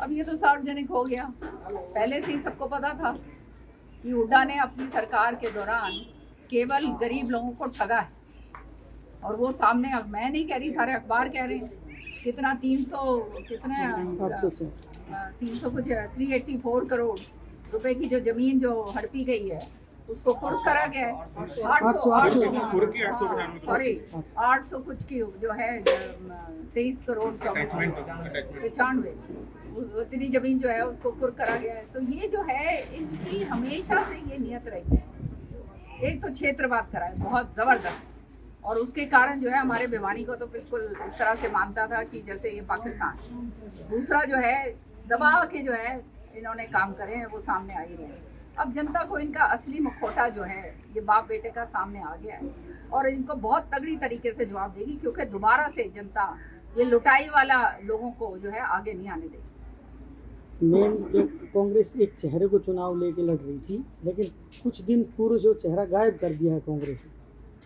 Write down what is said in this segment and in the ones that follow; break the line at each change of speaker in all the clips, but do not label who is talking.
अब ये तो सार्वजनिक हो गया। पहले से ही सबको पता था कि हुड्डा ने अपनी सरकार के दौरान केवल गरीब लोगों को ठगा है, और वो सामने, मैं नहीं कह रही, सारे अखबार कह रहे हैं, कितना 300 कितने 300 कुछ 384 करोड़ रुपए की जो जमीन जो हड़पी गई है उसको कुर्क करा गया है। 800 कुछ की जो है 23 करोड़ 95 उतनी जमीन जो है उसको कुर्क करा गया है। तो ये जो है इनकी हमेशा से ये नियत रही है, एक तो क्षेत्रवाद करा है बहुत जबरदस्त, और उसके कारण जो है हमारे भिवानी को तो बिल्कुल इस तरह से मानता था कि जैसे ये पाकिस्तान। दूसरा जो है दबा के जो है इन्होंने काम करे हैं वो सामने आ ही रहे हैं। अब जनता को इनका असली मुखौटा जो है ये बाप बेटे का सामने आ गया है, और इनको बहुत तगड़ी तरीके से जवाब देगी, क्योंकि दोबारा से जनता ये लुटाई वाला लोगों को जो है आगे नहीं आने देगी।
मेन जो कांग्रेस एक चेहरे को चुनाव लेके लड़ रही थी, लेकिन कुछ दिन पूर्व जो चेहरा गायब कर दिया है कांग्रेस ने,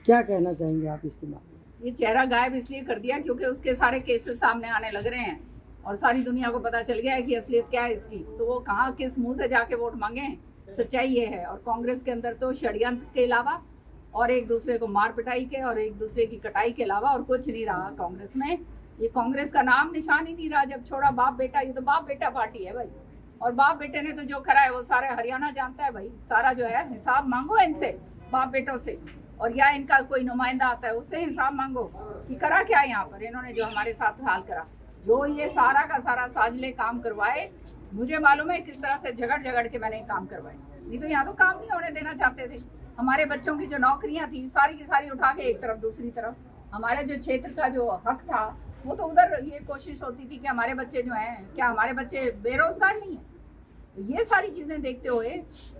क्या कहना चाहेंगे आप इसके बारे में?
ये चेहरा गायब इसलिए कर दिया क्योंकि उसके सारे केसेस सामने आने लग रहे हैं और सारी दुनिया को पता चल गया है कि असलियत क्या है इसकी। तो वो कहाँ किस मुंह से जाके वोट मांगे? सच्चाई ये है। और कांग्रेस के अंदर तो षड्यंत्र के अलावा और एक दूसरे को मार पिटाई के और एक दूसरे की कटाई के अलावा और कुछ नहीं रहा कांग्रेस में। ये कांग्रेस का नाम निशान ही नहीं रहा जब छोड़ा बाप बेटा। ये तो बाप बेटा पार्टी है भाई, और बाप बेटे ने तो जो करा है वो सारे हरियाणा जानता है भाई। सारा जो है हिसाब मांगो इनसे, बाप बेटों से, और या इनका कोई नुमाइंदा आता है उससे हिसाब मांगो कि करा क्या यहाँ पर इन्होंने जो हमारे साथ हाल करा। जो ये सारा का सारा साजिले काम करवाए, मुझे मालूम है किस तरह से झगड़ के मैंने काम करवाए, नहीं तो यहाँ तो काम नहीं होने देना चाहते थे। हमारे बच्चों की जो नौकरियां थी सारी की सारी उठा के एक तरफ, दूसरी तरफ हमारे जो क्षेत्र का जो हक था वो तो उधर ये कोशिश होती थी कि हमारे बच्चे जो हैं, क्या हमारे बच्चे बेरोजगार नहीं है? तो ये सारी चीजें देखते हुए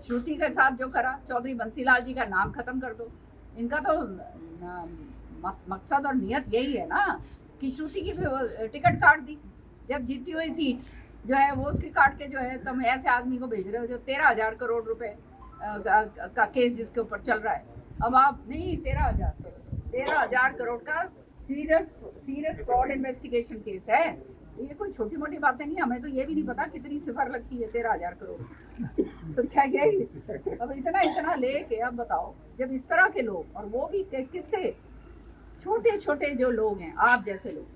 श्रुति के साथ जो करा, चौधरी बंसीलाल जी का नाम खत्म कर दो। इनका तो मकसद और नियत यही है ना कि श्रुति की भी टिकट काट दी। जब जीती हुई सीट जो है वो उसकी काट के जो है तुम ऐसे आदमी को भेज रहे हो जो 13,000 करोड़ रुपए का केस जिसके ऊपर चल रहा है। अब आप नहीं 13,000 करोड़ का सीरियस फ्रॉड इन्वेस्टिगेशन केस है। ये कोई छोटी मोटी बातें नहीं। हमें तो ये भी नहीं पता कितनी सिफर लगती है 13,000 करोड़। सच्चा क्या है? अब इतना लेके अब बताओ, जब इस तरह के लोग, और वो भी किससे, छोटे छोटे जो लोग हैं आप जैसे लोग,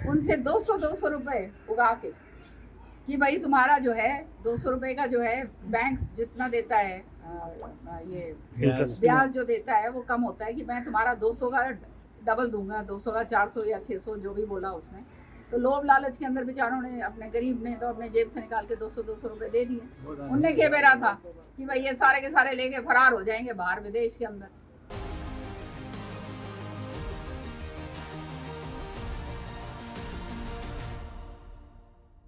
उनसे 200 रुपए उगा के कि भाई तुम्हारा जो है 200 रुपए का जो है बैंक जितना देता है ये ब्याज जो देता है वो कम होता है, कि मैं तुम्हारा 200 का डबल दूंगा, 200 का 400 या 600 जो भी बोला उसने। तो लोभ लालच के अंदर बेचारों ने, अपने गरीब ने तो अपने जेब से निकाल के 200 रुपए दे दिए। उनने क्या बेरा था कि भाई ये सारे के सारे लेके फरार हो जाएंगे बाहर विदेश के अंदर।